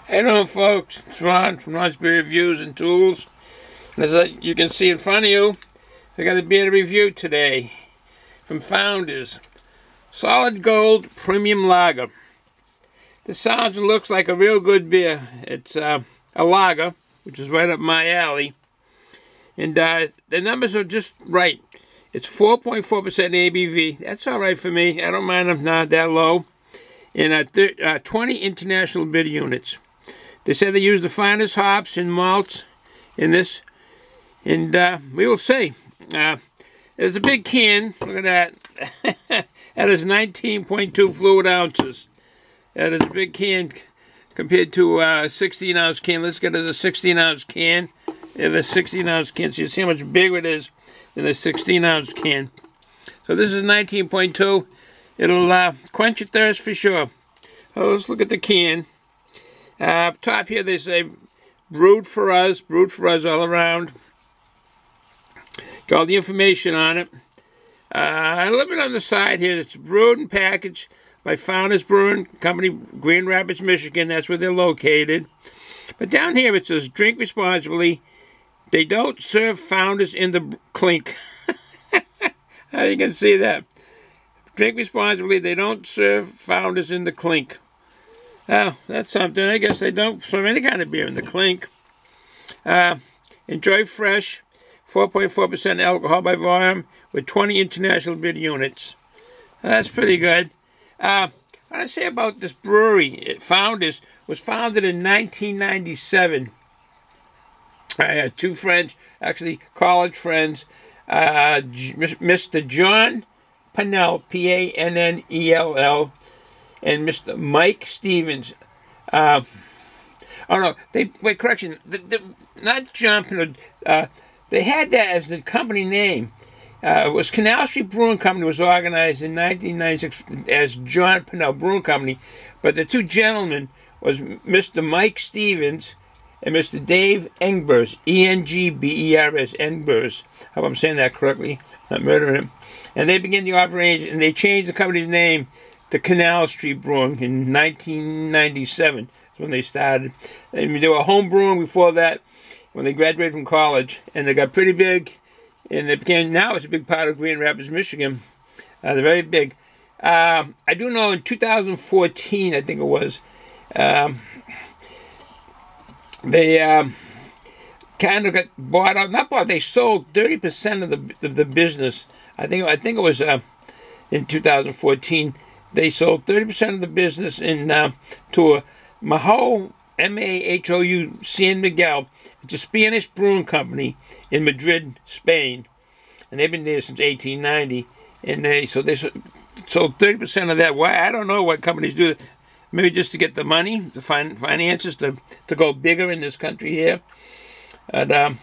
How you doing, folks? It's Ron from Ron's Beer Reviews and Tools. And as you can see in front of you, I got a beer to review today from Founders. Solid Gold Premium Lager. This sounds and looks like a real good beer. It's a lager, which is right up my alley. And the numbers are just right. It's 4.4% ABV. That's all right for me. I don't mind them not that low. And 20 international beer units. They say they use the finest hops and malts in this, and we will see. There's a big can. Look at that. That is 19.2 fluid ounces. That is a big can compared to a 16-ounce can. Let's get it a 16-ounce can. Yeah, the 16-ounce can. So you see how much bigger it is than a 16-ounce can. So this is 19.2. It'll quench your thirst for sure. So let's look at the can. Up top here they say brewed for us all around. Got all the information on it. A little bit on the side here. It's brewed and packaged by Founders Brewing Company, Grand Rapids, Michigan. That's where they're located. But down here it says drink responsibly. They don't serve Founders in the clink. How you can see that? Drink responsibly. They don't serve Founders in the clink. Oh, that's something. I guess they don't serve any kind of beer in the clink. Enjoy fresh, 4.4% alcohol by volume with 20 international beer units. That's pretty good. What I say about this brewery, Founders, was founded in 1997. I had two friends, actually college friends, Mr. John Pannell, P-A-N-N-E-L-L, and Mr. Mike Stevens. Oh no, correction, not John Pannell. They had that as the company name. It was Canal Street Brewing Company. Was organized in 1996 as John Pannell Brewing Company, but the two gentlemen was Mr. Mike Stevens and Mr. Dave Engbers, E-N-G-B-E-R-S, Engbers. I hope I'm saying that correctly. Not murdering him. And they began the operation, and they changed the company's name to Canal Street Brewing in 1997. That's when they started. And they were home brewing before that, when they graduated from college, and they got pretty big, and it became, now it's a big part of Grand Rapids, Michigan. They're very big. I do know in 2014, I think it was, they kind of got bought out. Not bought. They sold 30% of the business. I think it was in 2014. They sold 30% of the business to a Mahou, M-A-H-O-U, San Miguel. It's a Spanish brewing company in Madrid, Spain, and they've been there since 1890. And they sold 30% of that. Why? I don't know what companies do. Maybe just to get the money, the finances to go bigger in this country here. And it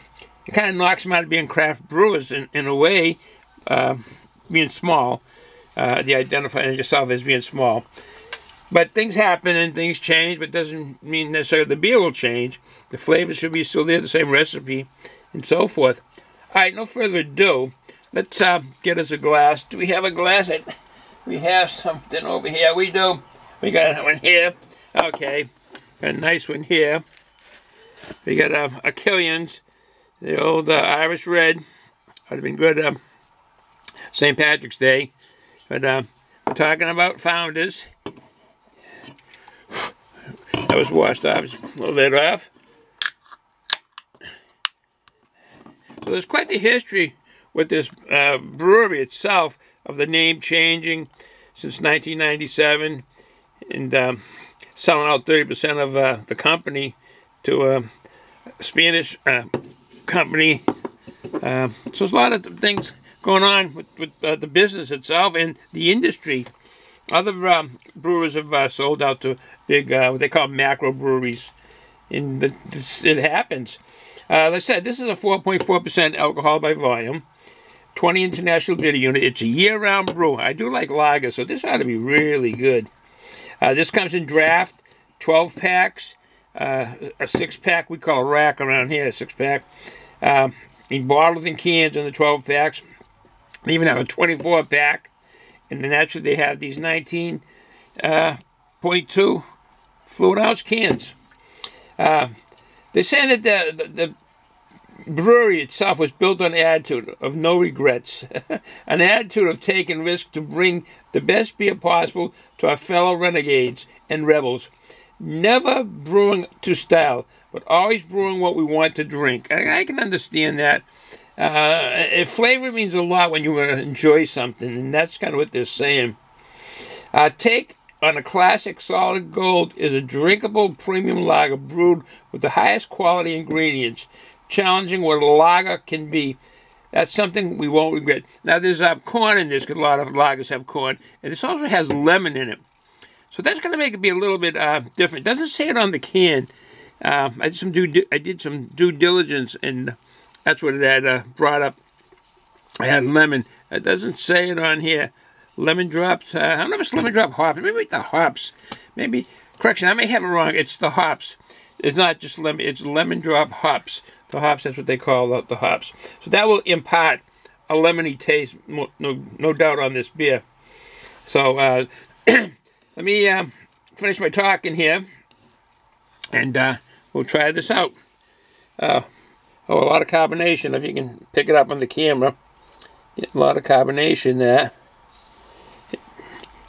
kind of knocks them out of being craft brewers in a way, being small. You identify yourself as being small. But things happen and things change, but doesn't mean necessarily the beer will change. The flavor should be still there, the same recipe, and so forth. All right, no further ado. Let's get us a glass. Do we have a glass? We have something over here. We do. We got one here. Okay. Got a nice one here. We got a Killian's, the old Irish Red. Would have been good St. Patrick's Day. But we're talking about Founders. That was washed off. Just a little bit off. So there's quite the history with this brewery itself, of the name changing since 1997 and selling out 30% of the company to a Spanish company. So there's a lot of things going on with the business itself and the industry. Other brewers have sold out to big, what they call macro breweries. And it happens. Like I said, this is a 4.4% alcohol by volume. 20 international beer unit. It's a year-round brew. I do like lager, so this ought to be really good. This comes in draft, 12 packs, a 6-pack we call a rack around here, a 6-pack. In bottles and cans in the 12 packs. They even have a 24-pack. And then naturally they have these 19.2 fluid ounce cans. They're saying that the brewery itself was built on an attitude of no regrets, an attitude of taking risks to bring the best beer possible to our fellow renegades and rebels. Never brewing to style, but always brewing what we want to drink. I can understand that. Flavor means a lot when you want to enjoy something, and that's kind of what they're saying. Take on a classic solid gold is a drinkable premium lager brewed with the highest quality ingredients, challenging what a lager can be. That's something we won't regret. Now, there's corn in this, because a lot of lagers have corn, and this also has lemon in it. So that's going to make it be a little bit different. It doesn't say it on the can. I did some due diligence, and that's what it had brought up. I had lemon. It doesn't say it on here. Lemon drops. I don't know if it's lemon drop hops. Maybe it's the hops. Maybe, correction, I may have it wrong. It's the hops. It's not just lemon. It's lemon drop hops. The hops, that's what they call the hops. So that will impart a lemony taste, no doubt, on this beer. So let me finish my talking here, and we'll try this out. A lot of carbonation, if you can pick it up on the camera. A lot of carbonation there.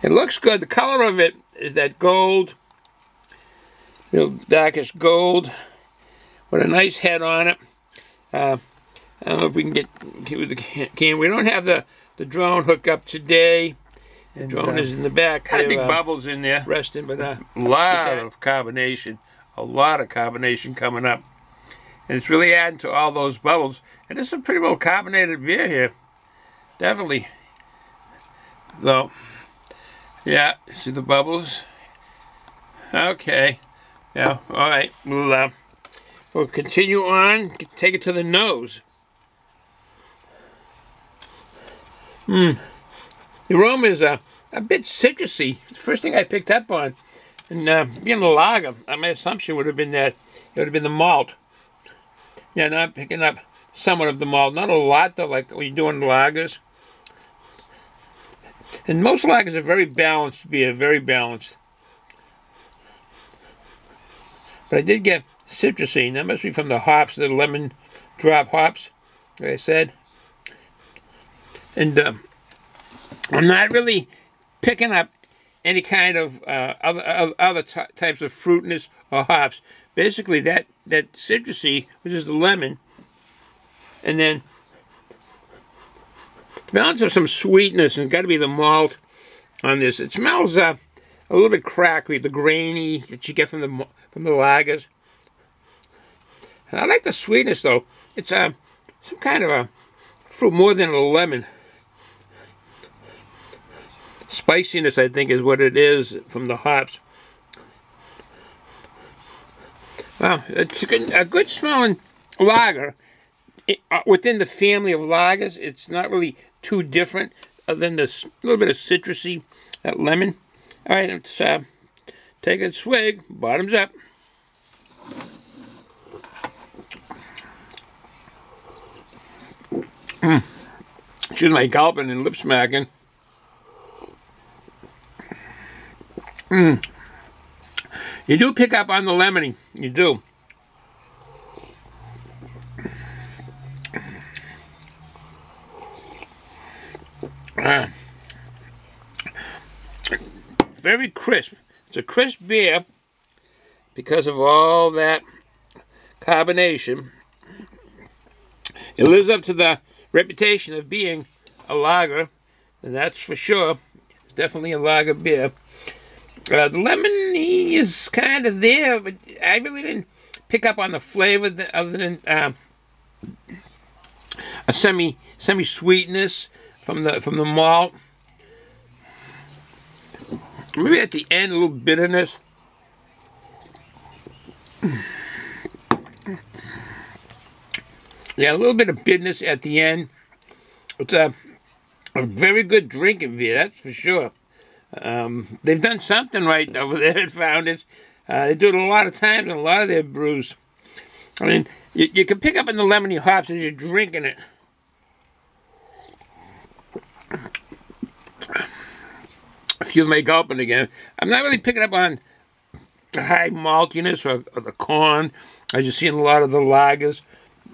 It looks good. The color of it is that gold, real darkish gold, with a nice head on it. I don't know if we can get with the can. We don't have the drone hook up today. The drone is in the back. Kind of big bubbles in there, resting, but a lot of carbonation. A lot of carbonation coming up. And it's really adding to all those bubbles. And it's a pretty well carbonated beer here. Definitely. Though, yeah, see the bubbles? Okay. Yeah, all right. We'll continue on. Take it to the nose. The aroma is a bit citrusy. It's the first thing I picked up on. And being a lager, my assumption would have been that it would have been the malt. Yeah, not picking up somewhat of the malt. Not a lot, though, like when you do in lagers. And most lagers are very balanced beer, very balanced. But I did get citrusy. That must be from the hops, the lemon drop hops, like I said. And I'm not really picking up any kind of other types of fruitiness or hops. Basically, that citrusy, which is the lemon, and then the balance of some sweetness, and it's got to be the malt on this. It smells a little bit crackery, the grainy that you get from the lagers. And I like the sweetness, though. It's some kind of a fruit more than a lemon. Spiciness, I think, is what it is from the hops. Well, it's a good smelling lager. Within the family of lagers, it's not really too different, other than this little bit of citrusy, that lemon. All right, let's take a swig. Bottoms up. Excuse my gulping and lip smacking. You do pick up on the lemony. You do. Very crisp. It's a crisp beer because of all that carbonation. It lives up to the reputation of being a lager, and that's for sure. It's definitely a lager beer. The lemon is kind of there, but I really didn't pick up on the flavor other than a semi sweetness from the malt. Maybe at the end a little bitterness. Yeah, a little bit of bitterness at the end. It's a very good drinking beer, that's for sure. They've done something right over there at Founders. They do it a lot of times in a lot of their brews. I mean, you can pick up on the lemony hops as you're drinking it. Excuse me, gulping again. I'm not really picking up on high maltiness or the corn, as you see in a lot of the lagers.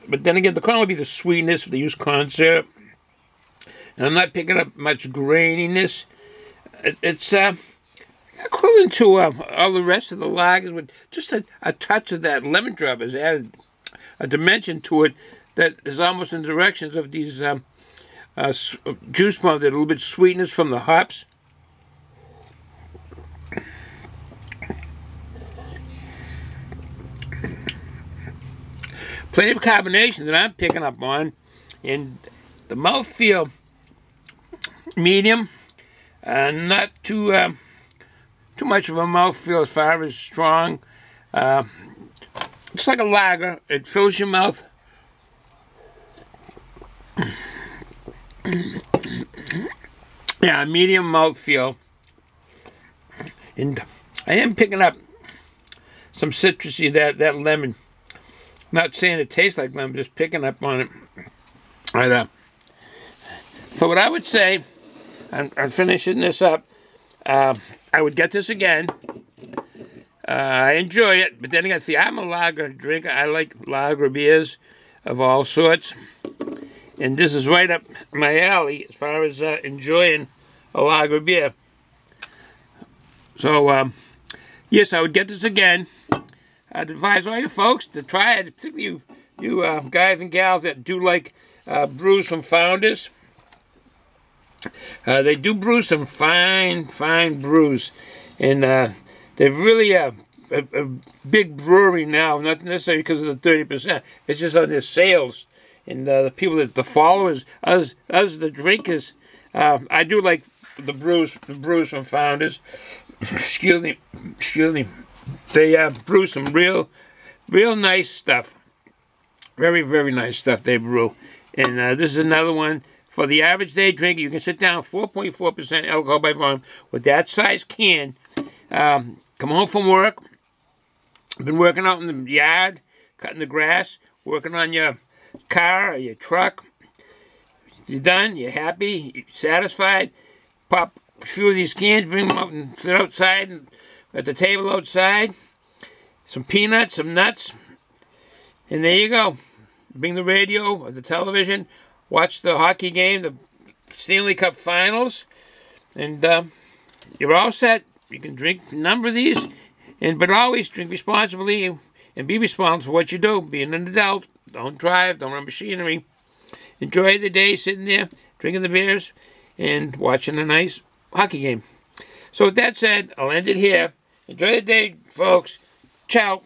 But then again, the corn would be the sweetness if they use corn syrup. And I'm not picking up much graininess. It's equivalent to all the rest of the lagers, with just a touch of that lemon drop has added a dimension to it that is almost in the directions of these juice bombs. That a little bit sweetness from the hops. Plenty of carbonation that I'm picking up on, and the mouthfeel medium, not too much of a mouthfeel as far as strong. It's like a lager. It fills your mouth. Yeah, medium mouthfeel, and I am picking up some citrusy, that lemon. Not saying it tastes like lemon, just picking up on it. Right. So what I would say, I'm finishing this up, I would get this again. I enjoy it, but then again, see, I'm a lager drinker. I like lager beers of all sorts. And this is right up my alley as far as enjoying a lager beer. So, yes, I would get this again. I'd advise all you folks to try it, particularly you guys and gals that do like brews from Founders. They do brew some fine brews, and they're really a big brewery now, not necessarily because of the 30%. It's just on their sales, and the people, the followers, us the drinkers. I do like the brews from Founders. Excuse me. They brew some real nice stuff. Very, very nice stuff they brew. And this is another one for the average day drinker. You can sit down, 4.4% alcohol by volume with that size can. Come home from work. Been working out in the yard, cutting the grass, working on your car or your truck. You're done, you're happy, you're satisfied. Pop a few of these cans, bring them out and sit outside and at the table outside. Some peanuts, some nuts. And there you go. Bring the radio or the television. Watch the hockey game, the Stanley Cup Finals. And you're all set. You can drink a number of these. But always drink responsibly and be responsible for what you do. Being an adult. Don't drive. Don't run machinery. Enjoy the day sitting there, drinking the beers, and watching a nice hockey game. So with that said, I'll end it here. Enjoy the day, folks. Ciao.